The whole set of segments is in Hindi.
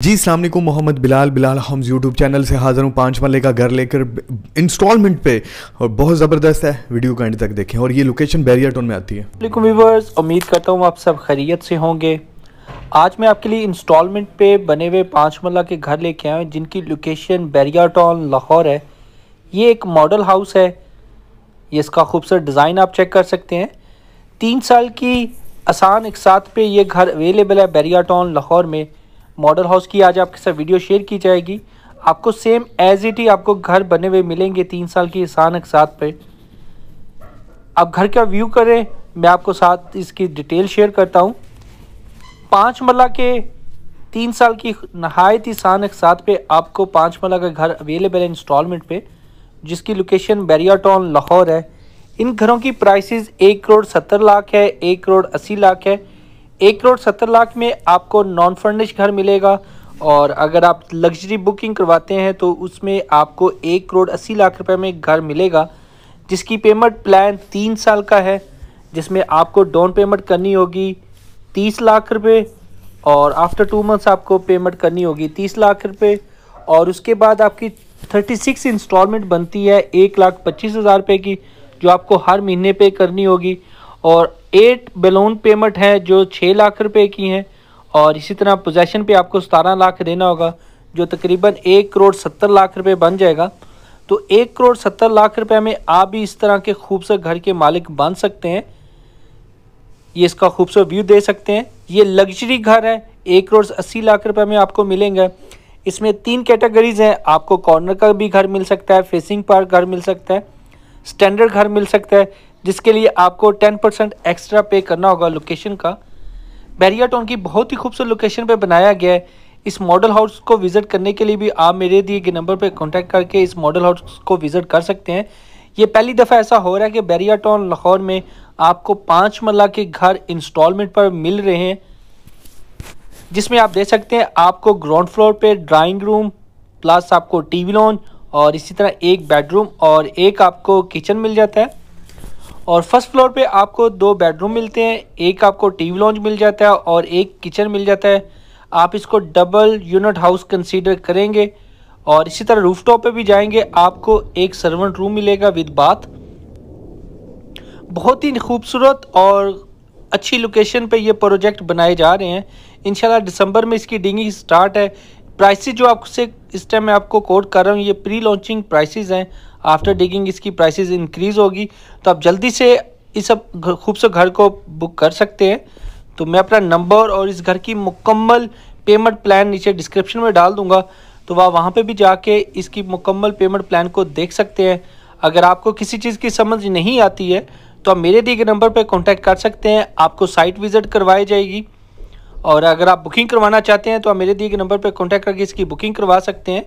जी अस्सलाम वालेकुम, Mohammad Bilal homes YouTube channel से हाज़िर हूँ 5 मरले का घर लेकर इंस्टॉलमेंट पे। और बहुत ज़बरदस्त है, वीडियो को एंड तक देखें। और ये लोकेशन बैरियर टाउन में आती है। वालेकुम व्यूअर्स, उम्मीद करता हूँ आप सब खैरियत से होंगे। आज मैं आपके लिए इंस्टॉलमेंट पे बने हुए 5 मरला के घर लेके आया हूँ जिनकी लोकेशन बैरियर टाउन लाहौर है। ये एक मॉडल हाउस है, ये इसका खूबसूरत डिज़ाइन आप चेक कर सकते हैं। 3 साल की आसान एक साथ पे ये घर अवेलेबल है बैरियर टाउन लाहौर में। मॉडल हाउस की आज आपके साथ वीडियो शेयर की जाएगी। आपको सेम एज इट ही आपको घर बने हुए मिलेंगे 3 साल की आसान एक साथ पे। आप घर का व्यू करें, मैं आपको साथ इसकी डिटेल शेयर करता हूँ। 5 मरला के 3 साल की नहायत ही आसान एक साथ पे आपको 5 मरला का घर अवेलेबल है इंस्टॉलमेंट पे, जिसकी लोकेशन बैरियर टाउन लाहौर है। इन घरों की प्राइसेस 1 करोड़ 70 लाख है, 1 करोड़ 80 लाख है। 1 करोड़ 70 लाख में आपको नॉन फर्निश घर मिलेगा, और अगर आप लग्जरी बुकिंग करवाते हैं तो उसमें आपको 1 करोड़ 80 लाख रुपए में घर मिलेगा, जिसकी पेमेंट प्लान 3 साल का है, जिसमें आपको डाउन पेमेंट करनी होगी 30 लाख रुपए और आफ्टर 2 मंथ्स आपको पेमेंट करनी होगी 30 लाख रुपए। और उसके बाद आपकी 36 इंस्टॉलमेंट बनती है 1,25,000 रुपये की, जो आपको हर महीने पे करनी होगी। और 8 बैलून पेमेंट है जो 6 लाख रुपए की हैं। और इसी तरह पोजेसन पे आपको 17 लाख देना होगा, जो तकरीबन 1 करोड़ 70 लाख रुपए बन जाएगा। तो 1 करोड़ 70 लाख रुपए में आप भी इस तरह के खूबसूरत घर के मालिक बन सकते हैं। ये इसका खूबसूरत व्यू दे सकते हैं। ये लग्जरी घर है, 1 करोड़ 80 लाख रुपए में आपको मिलेंगे। इसमें 3 कैटेगरीज हैं। आपको कॉर्नर का भी घर मिल सकता है, फेसिंग पर घर मिल सकता है, स्टैंडर्ड घर मिल सकता है, जिसके लिए आपको 10% एक्स्ट्रा पे करना होगा लोकेशन का। बैरियर टाउन की बहुत ही खूबसूरत लोकेशन पे बनाया गया है। इस मॉडल हाउस को विज़िट करने के लिए भी आप मेरे दिए गए नंबर पे कांटेक्ट करके इस मॉडल हाउस को विज़िट कर सकते हैं। ये पहली दफ़ा ऐसा हो रहा है कि बैरियर टाउन लाहौर में आपको 5 मरला के घर इंस्टॉलमेंट पर मिल रहे हैं, जिसमें आप देख सकते हैं आपको ग्राउंड फ्लोर पे ड्राइंग रूम प्लस आपको टीवी लॉन्ज और इसी तरह एक बेडरूम और एक आपको किचन मिल जाता है। और फर्स्ट फ्लोर पे आपको 2 बेडरूम मिलते हैं, एक आपको टीवी लॉन्ज मिल जाता है और एक किचन मिल जाता है। आप इसको डबल यूनिट हाउस कंसीडर करेंगे। और इसी तरह रूफटॉप पे भी जाएंगे, आपको एक सर्वेंट रूम मिलेगा विद बाथ। बहुत ही खूबसूरत और अच्छी लोकेशन पे ये प्रोजेक्ट बनाए जा रहे हैं। इंशाल्लाह दिसंबर में इसकी डिगिंग स्टार्ट है। प्राइसेस जो आपसे इस टाइम मैं आपको कोट कर रहा हूँ, ये प्री लॉन्चिंग प्राइसेस हैं। आफ्टर डिगिंग इसकी प्राइसेस इंक्रीज़ होगी, तो आप जल्दी से इस खूबसूरत घर को बुक कर सकते हैं। तो मैं अपना नंबर और इस घर की मुकम्मल पेमेंट प्लान नीचे डिस्क्रिप्शन में डाल दूंगा, तो वहाँ पे भी जाके इसकी मुकम्मल पेमेंट प्लान को देख सकते हैं। अगर आपको किसी चीज़ की समझ नहीं आती है तो आप मेरे दिए गए नंबर पर कॉन्टैक्ट कर सकते हैं, आपको साइट विज़िट करवाई जाएगी। और अगर आप बुकिंग करवाना चाहते हैं तो आप मेरे दिए गए नंबर पर कॉन्टैक्ट करके इसकी बुकिंग करवा सकते हैं।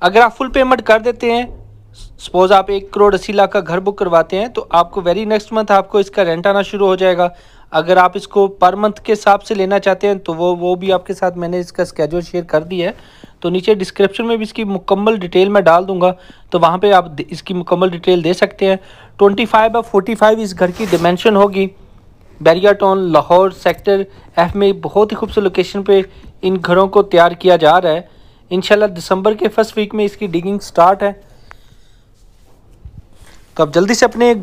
अगर आप फुल पेमेंट कर देते हैं, सपोज़ आप 1 करोड़ 80 लाख का घर बुक करवाते हैं, तो आपको वेरी नेक्स्ट मंथ आपको इसका रेंट आना शुरू हो जाएगा। अगर आप इसको पर मंथ के हिसाब से लेना चाहते हैं तो वो भी आपके साथ मैंने इसका स्केड्यूल शेयर कर दिया है। तो नीचे डिस्क्रिप्शन में भी इसकी मुकम्मल डिटेल मैं डाल दूंगा, तो वहाँ पे आप इसकी मुकम्मल डिटेल दे सकते हैं। 25x45 इस घर की डिमेंशन होगी। Barrier town Lahore sector F में बहुत ही खूबसूरत लोकेशन पे इन घरों को तैयार किया जा रहा है। इंशाल्लाह दिसंबर के फर्स्ट वीक में इसकी डिगिंग स्टार्ट है, तो आप जल्दी से अपने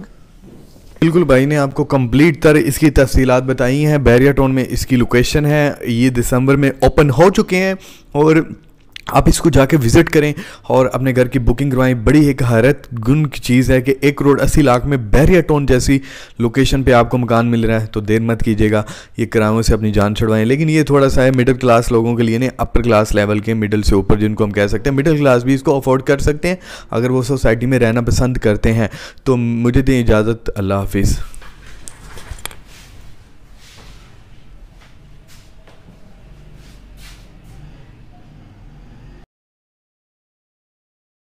बिल्कुल भाई ने आपको कंप्लीट तरह इसकी तफसीलात बताई हैं। बैरियर टाउन में इसकी लोकेशन है, ये दिसंबर में ओपन हो चुके हैं और आप इसको जाके विज़िट करें और अपने घर की बुकिंग करवाएं। बड़ी एक हैरत गुन की चीज़ है कि 1 करोड़ 80 लाख में बैरियर टाउन जैसी लोकेशन पे आपको मकान मिल रहा है, तो देर मत कीजिएगा, ये किरायों से अपनी जान छुड़वाएं। लेकिन ये थोड़ा सा है मिडिल क्लास लोगों के लिए, नहीं अपर क्लास लेवल के, मिडिल से ऊपर जिनको हम कह सकते हैं, मिडिल क्लास भी इसको अफोर्ड कर सकते हैं अगर वो सोसाइटी में रहना पसंद करते हैं। तो मुझे दें इजाज़त, अल्लाह हाफिज़।